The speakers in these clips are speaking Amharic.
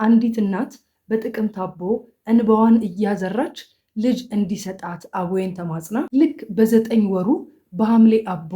አንዲት እናት በጥቅምት አቦ እንባዋን እያዘራች ልጅ እንዲሰጣት አቦዬን ተማጽና ልክ በ9 ወሩ በሐምሌ አቦ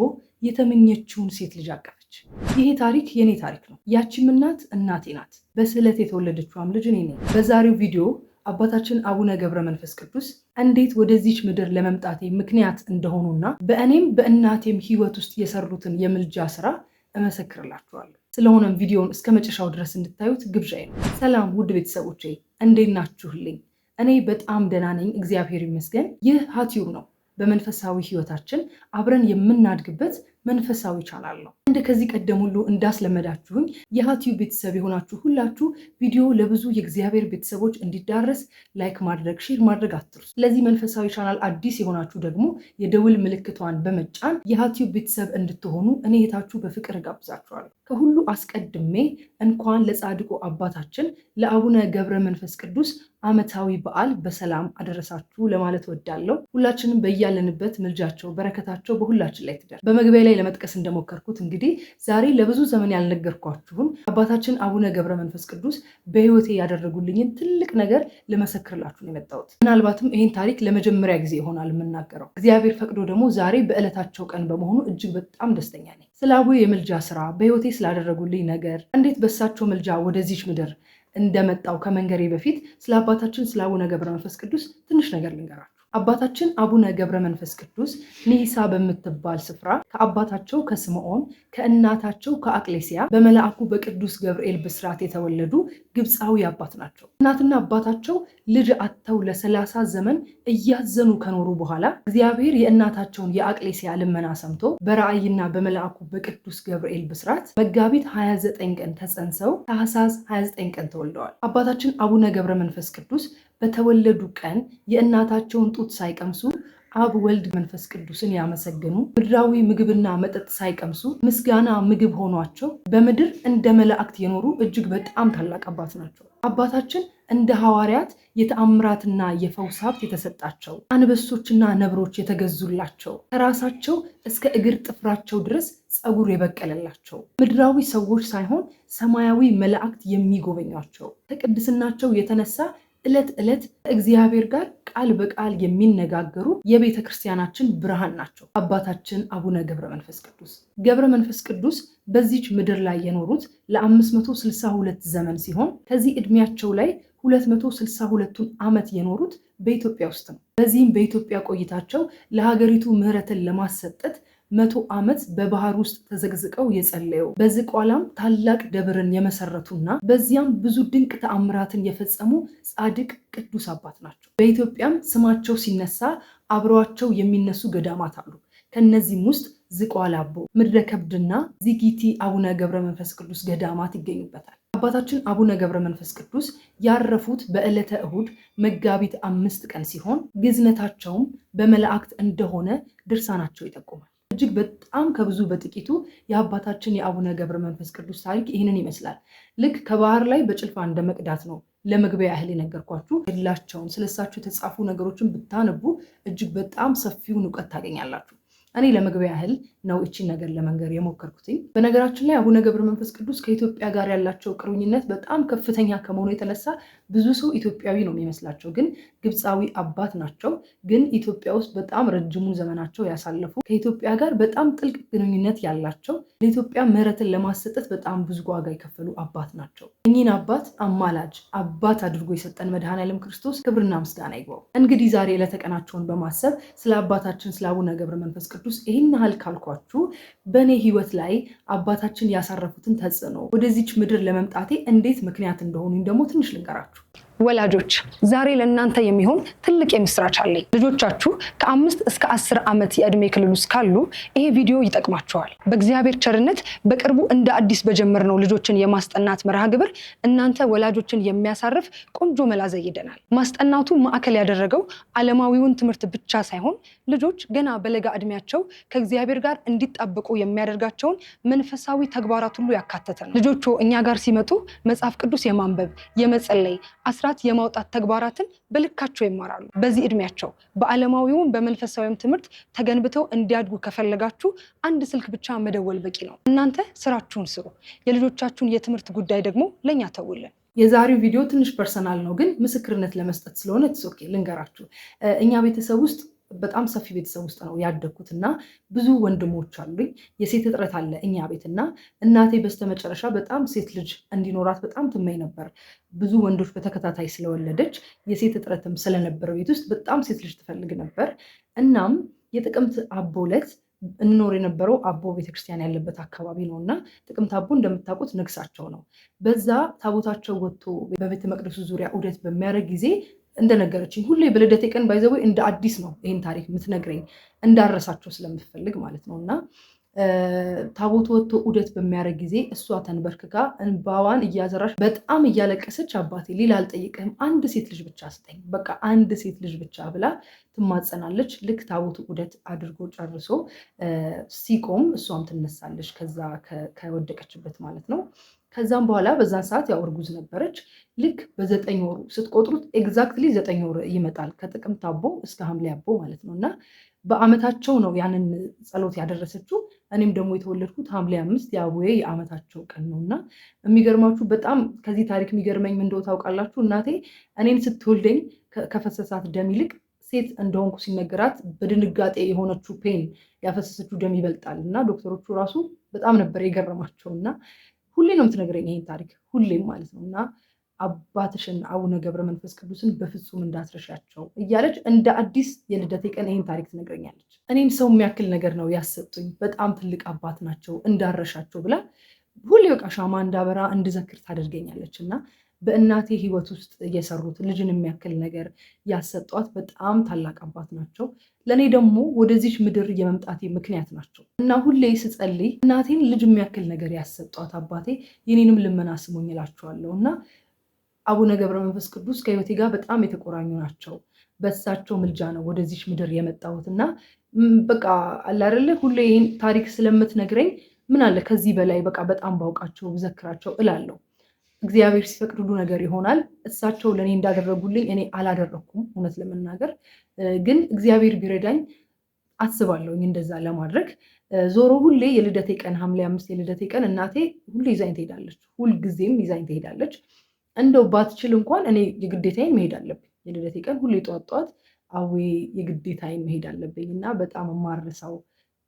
የተመኘችውን ሴት ልጅ አቀፈች። ይሄ ታሪክ የኔ ታሪክ ነው። ያቺም እናት እናቴ ናት። በስዕለት የተወለደችዋም ልጅ እኔ ነኝ። በዛሬው ቪዲዮ አባታችን አቡነ ገብረ መንፈስ ቅዱስ እንዴት ወደዚች ምድር ለመምጣቴ ምክንያት እንደሆኑና በእኔም በእናቴም ሕይወት ውስጥ የሰሩትን የምልጃ ስራ እመሰክርላችኋለሁ። ስለሆነም ቪዲዮውን እስከ መጨረሻው ድረስ እንድታዩት ግብዣዬ ነው። ሰላም ውድ ቤተሰቦቼ እንዴት ናችሁልኝ? እኔ በጣም ደህና ነኝ፣ እግዚአብሔር ይመስገን። ይህ ሀቲዩብ ነው። በመንፈሳዊ ህይወታችን አብረን የምናድግበት መንፈሳዊ ቻናል ነው። እንደ ከዚህ ቀደም ሁሉ እንዳስለመዳችሁኝ የሀቲዩብ ቤተሰብ የሆናችሁ ሁላችሁ ቪዲዮ ለብዙ የእግዚአብሔር ቤተሰቦች እንዲዳረስ ላይክ ማድረግ፣ ሼር ማድረግ አትርሱ። ለዚህ መንፈሳዊ ቻናል አዲስ የሆናችሁ ደግሞ የደውል ምልክቷን በመጫን የሀቲዩብ ቤተሰብ እንድትሆኑ እኔ እህታችሁ በፍቅር ጋብዛችኋለሁ። ከሁሉ አስቀድሜ እንኳን ለጻድቁ አባታችን ለአቡነ ገብረ መንፈስ ቅዱስ ዓመታዊ በዓል በሰላም አደረሳችሁ ለማለት ወዳለሁ። ሁላችንም በያለንበት ምልጃቸው በረከታቸው በሁላችን ላይ ትደር። በመግቢያ ላይ ለመጥቀስ እንደሞከርኩት እንግዲህ ዛሬ ለብዙ ዘመን ያልነገርኳችሁን አባታችን አቡነ ገብረ መንፈስ ቅዱስ በህይወቴ ያደረጉልኝን ትልቅ ነገር ልመሰክርላችሁ ነው የመጣሁት። ምናልባትም ይህን ታሪክ ለመጀመሪያ ጊዜ ይሆናል የምናገረው። እግዚአብሔር ፈቅዶ ደግሞ ዛሬ በዕለታቸው ቀን በመሆኑ እጅግ በጣም ደስተኛ ነኝ። ስለ አቡዬ የምልጃ ስራ፣ በህይወቴ ስላደረጉልኝ ነገር፣ እንዴት በሳቸው ምልጃ ወደዚች ምድር እንደመጣው ከመንገሬ በፊት ስለ አባታችን ስለ አቡነ ገብረ መንፈስ ቅዱስ ትንሽ ነገር ልንገራችሁ። አባታችን አቡነ ገብረ መንፈስ ቅዱስ ኒሳ በምትባል ስፍራ ከአባታቸው ከስምዖን ከእናታቸው ከአቅሌስያ በመልአኩ በቅዱስ ገብርኤል ብስራት የተወለዱ ግብፃዊ አባት ናቸው። እናትና አባታቸው ልጅ አጥተው ለ30 ዘመን እያዘኑ ከኖሩ በኋላ እግዚአብሔር የእናታቸውን የአቅሌስያ ልመና ሰምቶ በራእይና በመልአኩ በቅዱስ ገብርኤል ብስራት መጋቢት 29 ቀን ተጸንሰው ታኅሳስ 29 ቀን ተወልደዋል። አባታችን አቡነ ገብረ መንፈስ ቅዱስ በተወለዱ ቀን የእናታቸውን ጡት ሳይቀምሱ አብ ወልድ መንፈስ ቅዱስን ያመሰገኑ፣ ምድራዊ ምግብና መጠጥ ሳይቀምሱ ምስጋና ምግብ ሆኗቸው በምድር እንደ መላእክት የኖሩ እጅግ በጣም ታላቅ አባት ናቸው። አባታችን እንደ ሐዋርያት የተአምራትና የፈውስ ሀብት የተሰጣቸው፣ አንበሶችና ነብሮች የተገዙላቸው፣ ከራሳቸው እስከ እግር ጥፍራቸው ድረስ ፀጉር የበቀለላቸው፣ ምድራዊ ሰዎች ሳይሆን ሰማያዊ መላእክት የሚጎበኟቸው፣ ከቅድስናቸው የተነሳ ዕለት ዕለት ከእግዚአብሔር ጋር ቃል በቃል የሚነጋገሩ የቤተ ክርስቲያናችን ብርሃን ናቸው። አባታችን አቡነ ገብረ መንፈስ ቅዱስ ገብረ መንፈስ ቅዱስ በዚች ምድር ላይ የኖሩት ለ562 ዘመን ሲሆን ከዚህ ዕድሜያቸው ላይ 262ቱን ዓመት የኖሩት በኢትዮጵያ ውስጥ ነው። በዚህም በኢትዮጵያ ቆይታቸው ለሀገሪቱ ምሕረትን ለማሰጠት 100 ዓመት በባህር ውስጥ ተዘግዝቀው የጸለዩ በዝቋላም ታላቅ ደብርን የመሰረቱና በዚያም ብዙ ድንቅ ተአምራትን የፈጸሙ ጻድቅ ቅዱስ አባት ናቸው። በኢትዮጵያም ስማቸው ሲነሳ አብረዋቸው የሚነሱ ገዳማት አሉ። ከነዚህም ውስጥ ዝቋላ አቦ፣ ምድረ ከብድና ዚጊቲ አቡነ ገብረ መንፈስ ቅዱስ ገዳማት ይገኙበታል። አባታችን አቡነ ገብረ መንፈስ ቅዱስ ያረፉት በዕለተ እሁድ መጋቢት 5 ቀን ሲሆን ግዝነታቸውም በመላእክት እንደሆነ ድርሳናቸው ይጠቁማል። እጅግ በጣም ከብዙ በጥቂቱ የአባታችን የአቡነ ገብረ መንፈስ ቅዱስ ታሪክ ይህንን ይመስላል። ልክ ከባህር ላይ በጭልፋ እንደ መቅዳት ነው ለመግቢያ ያህል የነገርኳችሁ። ገድላቸውን ስለሳችሁ የተጻፉ ነገሮችን ብታነቡ እጅግ በጣም ሰፊውን እውቀት ታገኛላችሁ። እኔ ለመግቢያ ያህል ነው እቺን ነገር ለመንገር የሞከርኩትኝ። በነገራችን ላይ አቡነ ገብረ መንፈስ ቅዱስ ከኢትዮጵያ ጋር ያላቸው ቅርኝነት በጣም ከፍተኛ ከመሆኑ የተነሳ ብዙ ሰው ኢትዮጵያዊ ነው የሚመስላቸው፣ ግን ግብፃዊ አባት ናቸው። ግን ኢትዮጵያ ውስጥ በጣም ረጅሙን ዘመናቸው ያሳለፉ፣ ከኢትዮጵያ ጋር በጣም ጥልቅ ግንኙነት ያላቸው፣ ለኢትዮጵያ ምሕረትን ለማሰጠት በጣም ብዙ ዋጋ የከፈሉ አባት ናቸው። እኚህን አባት አማላጅ አባት አድርጎ የሰጠን መድኃኔዓለም ክርስቶስ ክብርና ምስጋና ይግባው። እንግዲህ ዛሬ ዕለተ-ቀናቸውን በማሰብ ስለ አባታችን ስለ አቡነ ገብረ መንፈስ ቅዱስ ይህን ያህል ካልኳችሁ በእኔ ህይወት ላይ አባታችን ያሳረፉትን ተጽዕኖ ወደዚች ምድር ለመምጣቴ እንዴት ምክንያት እንደሆኑኝ ደግሞ ትንሽ ልንገራችሁ። ወላጆች ዛሬ ለእናንተ የሚሆን ትልቅ የምስራች አለኝ። ልጆቻችሁ ከ5 እስከ 10 ዓመት የዕድሜ ክልል ውስጥ ካሉ ይሄ ቪዲዮ ይጠቅማቸዋል። በእግዚአብሔር ቸርነት በቅርቡ እንደ አዲስ በጀመርነው ልጆችን የማስጠናት መርሃ ግብር እናንተ ወላጆችን የሚያሳርፍ ቆንጆ መላ ዘይደናል። ማስጠናቱ ማዕከል ያደረገው ዓለማዊውን ትምህርት ብቻ ሳይሆን ልጆች ገና በለጋ ዕድሜያቸው ከእግዚአብሔር ጋር እንዲጣበቁ የሚያደርጋቸውን መንፈሳዊ ተግባራት ሁሉ ያካተተ ነው። ልጆቹ እኛ ጋር ሲመጡ መጽሐፍ ቅዱስ የማንበብ የመጸለይ የማውጣት ተግባራትን በልካቸው ይማራሉ። በዚህ ዕድሜያቸው በዓለማዊውም በመንፈሳዊም ትምህርት ተገንብተው እንዲያድጉ ከፈለጋችሁ አንድ ስልክ ብቻ መደወል በቂ ነው። እናንተ ስራችሁን ስሩ። የልጆቻችሁን የትምህርት ጉዳይ ደግሞ ለኛ ተውልን። የዛሬው ቪዲዮ ትንሽ ፐርሰናል ነው፣ ግን ምስክርነት ለመስጠት ስለሆነ ኦኬ ልንገራችሁ። እኛ ቤተሰብ ውስጥ በጣም ሰፊ ቤተሰብ ውስጥ ነው ያደግኩት እና ብዙ ወንድሞች አሉኝ። የሴት እጥረት አለ እኛ ቤት እና እናቴ በስተመጨረሻ በጣም ሴት ልጅ እንዲኖራት በጣም ትመኝ ነበር። ብዙ ወንዶች በተከታታይ ስለወለደች የሴት እጥረትም ስለነበረ ቤት ውስጥ በጣም ሴት ልጅ ትፈልግ ነበር። እናም የጥቅምት አቦ ዕለት እንኖር የነበረው አቦ ቤተክርስቲያን ያለበት አካባቢ ነው እና ጥቅምት አቦ እንደምታውቁት ንግሳቸው ነው። በዛ ታቦታቸው ወጥቶ በቤተ መቅደሱ ዙሪያ ዑደት በሚያደርግ ጊዜ እንደነገረችኝ ሁሌ በልደቴ ቀን ባይዘዌ እንደ አዲስ ነው ይህን ታሪክ የምትነግረኝ እንዳረሳቸው ስለምትፈልግ ማለት ነው። እና ታቦቱ ወጥቶ ዑደት በሚያደርግ ጊዜ እሷ ተንበርክካ እንባዋን እያዘራች በጣም እያለቀሰች አባቴ ሌላ አልጠይቅህም፣ አንድ ሴት ልጅ ብቻ ስጠኝ፣ በቃ አንድ ሴት ልጅ ብቻ ብላ ትማጸናለች። ልክ ታቦቱ ዑደት አድርጎ ጨርሶ ሲቆም እሷም ትነሳለች ከዛ ከወደቀችበት ማለት ነው። ከዛም በኋላ በዛን ሰዓት ያው እርጉዝ ነበረች። ልክ በ9 ወሩ ስትቆጥሩት ኤግዛክትሊ 9 ወር ይመጣል ከጥቅምት አቦ እስከ ሐምሌ አቦ ማለት ነው። እና በአመታቸው ነው ያንን ጸሎት ያደረሰችው። እኔም ደግሞ የተወለድኩት ሐምሌ 5 የአቦዬ የአመታቸው ቀን ነው። እና የሚገርማችሁ በጣም ከዚህ ታሪክ የሚገርመኝ ምን እንደው ታውቃላችሁ? እናቴ እኔን ስትወልደኝ ከፈሰሳት ደም ይልቅ ሴት እንደሆንኩ ሲነገራት በድንጋጤ የሆነችው ፔን ያፈሰሰችው ደም ይበልጣል እና ዶክተሮቹ ራሱ በጣም ነበር የገረማቸው። እና ሁሌ ነው የምትነግረኝ ይሄን ታሪክ ሁሌም ማለት ነው። እና አባትሽን አቡነ ገብረ መንፈስ ቅዱስን በፍጹም እንዳትረሻቸው እያለች እንደ አዲስ የልደቴ ቀን ይሄን ታሪክ ትነግረኛለች። እኔም ሰው የሚያክል ነገር ነው ያሰጡኝ፣ በጣም ትልቅ አባት ናቸው እንዳረሻቸው ብላ ሁሌ በቃ ሻማ እንዳበራ እንድዘክር ታደርገኛለች። እና በእናቴ ህይወት ውስጥ እየሰሩት ልጅን የሚያክል ነገር ያሰጧት በጣም ታላቅ አባት ናቸው። ለእኔ ደግሞ ወደዚች ምድር የመምጣቴ ምክንያት ናቸው እና ሁሌ ስጸልይ እናቴን ልጅ የሚያክል ነገር ያሰጧት አባቴ የኔንም ልመና ስሙኝ እላቸዋለሁ። እና አቡነ ገብረ መንፈስ ቅዱስ ከህይወቴ ጋር በጣም የተቆራኙ ናቸው። በእሳቸው ምልጃ ነው ወደዚች ምድር የመጣሁት እና በቃ አለ አይደለ ሁሌ ይህን ታሪክ ስለምትነግረኝ ምን አለ ከዚህ በላይ በቃ በጣም ባውቃቸው ብዘክራቸው እላለሁ። እግዚአብሔር ሲፈቅድ ሁሉ ነገር ይሆናል። እሳቸው ለእኔ እንዳደረጉልኝ እኔ አላደረኩም እውነት ለመናገር ግን እግዚአብሔር ቢረዳኝ አስባለሁኝ እንደዛ ለማድረግ። ዞሮ ሁሌ የልደቴ ቀን ሐምሌ 5 የልደቴ ቀን እናቴ ሁሌ ይዛኝ ትሄዳለች፣ ሁልጊዜም ይዛኝ ትሄዳለች። እንደው ባትችል እንኳን እኔ የግዴታዬን መሄድ አለብኝ። የልደቴ ቀን ሁሌ ጠዋት ጠዋት አዌ የግዴታዬን መሄድ አለብኝ እና በጣም የማረሳው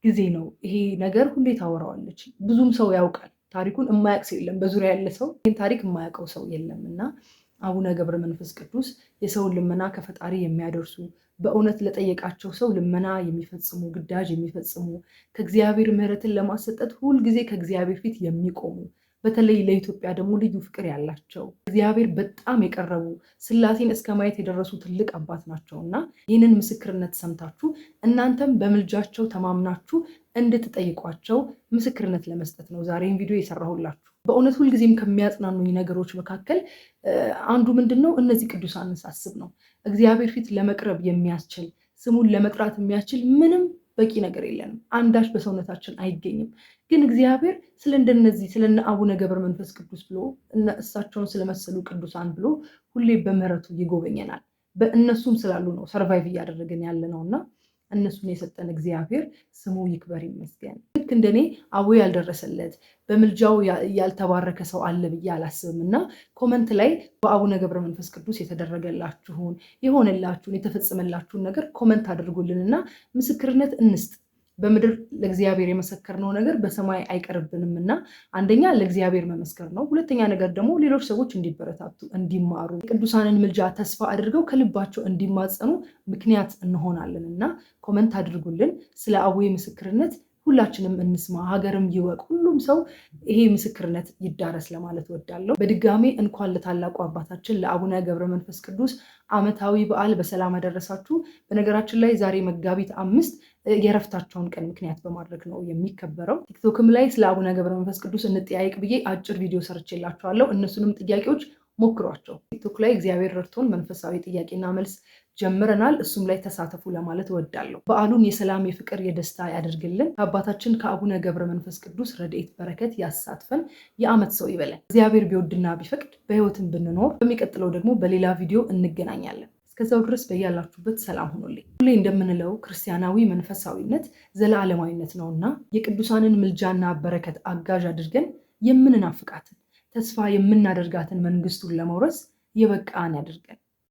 ጊዜ ነው ይሄ ነገር። ሁሌ ታወራዋለች፣ ብዙም ሰው ያውቃል ታሪኩን የማያውቅ ሰው የለም። በዙሪያ ያለ ሰው ይህን ታሪክ የማያውቀው ሰው የለም። እና አቡነ ገብረ መንፈስ ቅዱስ የሰውን ልመና ከፈጣሪ የሚያደርሱ በእውነት ለጠየቃቸው ሰው ልመና የሚፈጽሙ ግዳጅ የሚፈጽሙ ከእግዚአብሔር ምሕረትን ለማሰጠት ሁልጊዜ ከእግዚአብሔር ፊት የሚቆሙ በተለይ ለኢትዮጵያ ደግሞ ልዩ ፍቅር ያላቸው እግዚአብሔር በጣም የቀረቡ ስላሴን እስከ ማየት የደረሱ ትልቅ አባት ናቸው። እና ይህንን ምስክርነት ሰምታችሁ እናንተም በምልጃቸው ተማምናችሁ እንድትጠይቋቸው ምስክርነት ለመስጠት ነው ዛሬን ቪዲዮ የሰራሁላችሁ። በእውነት ሁልጊዜም ከሚያጽናኑኝ ነገሮች መካከል አንዱ ምንድን ነው? እነዚህ ቅዱሳንን ሳስብ ነው። እግዚአብሔር ፊት ለመቅረብ የሚያስችል ስሙን ለመጥራት የሚያስችል ምንም በቂ ነገር የለንም። አንዳች በሰውነታችን አይገኝም። ግን እግዚአብሔር ስለ እንደነዚህ ስለነ አቡነ ገብረ መንፈስ ቅዱስ ብሎ እሳቸውን ስለመሰሉ ቅዱሳን ብሎ ሁሌ በምህረቱ ይጎበኘናል። በእነሱም ስላሉ ነው ሰርቫይቭ እያደረግን ያለ ነው እና እነሱን የሰጠን እግዚአብሔር ስሙ ይክበር ይመስገን። ልክ እንደኔ አቡ ያልደረሰለት በምልጃው ያልተባረከ ሰው አለ ብዬ አላስብም። እና ኮመንት ላይ በአቡነ ገብረ መንፈስ ቅዱስ የተደረገላችሁን የሆነላችሁን የተፈጸመላችሁን ነገር ኮመንት አድርጉልንና ምስክርነት እንስጥ። በምድር ለእግዚአብሔር የመሰከርነው ነገር በሰማይ አይቀርብንም እና አንደኛ ለእግዚአብሔር መመስከር ነው። ሁለተኛ ነገር ደግሞ ሌሎች ሰዎች እንዲበረታቱ እንዲማሩ ቅዱሳንን ምልጃ ተስፋ አድርገው ከልባቸው እንዲማጸኑ ምክንያት እንሆናለን እና ኮመንት አድርጉልን። ስለ አቡዬ ምስክርነት ሁላችንም እንስማ፣ ሀገርም ይወቅ፣ ሁሉም ሰው ይሄ ምስክርነት ይዳረስ ለማለት ወዳለሁ። በድጋሚ እንኳን ለታላቁ አባታችን ለአቡነ ገብረ መንፈስ ቅዱስ ዓመታዊ በዓል በሰላም አደረሳችሁ። በነገራችን ላይ ዛሬ መጋቢት 5 የረፍታቸውን ቀን ምክንያት በማድረግ ነው የሚከበረው። ቲክቶክም ላይ ስለ አቡነ ገብረ መንፈስ ቅዱስ እንጠያየቅ ብዬ አጭር ቪዲዮ ሰርቼላችኋለሁ። እነሱንም ጥያቄዎች ሞክሯቸው። ቲክቶክ ላይ እግዚአብሔር ረድቶን መንፈሳዊ ጥያቄና መልስ ጀምረናል። እሱም ላይ ተሳተፉ ለማለት እወዳለሁ። በዓሉን የሰላም የፍቅር የደስታ ያደርግልን። ከአባታችን ከአቡነ ገብረ መንፈስ ቅዱስ ረድኤት በረከት ያሳትፈን። የዓመት ሰው ይበለን። እግዚአብሔር ቢወድና ቢፈቅድ በሕይወትን ብንኖር በሚቀጥለው ደግሞ በሌላ ቪዲዮ እንገናኛለን። እስከዛው ድረስ በያላችሁበት ሰላም ሁኑልኝ። ሁሌ እንደምንለው ክርስቲያናዊ መንፈሳዊነት ዘላለማዊነት ነውና የቅዱሳንን ምልጃና በረከት አጋዥ አድርገን የምንናፍቃትን ተስፋ የምናደርጋትን መንግስቱን ለመውረስ የበቃን ያድርገን።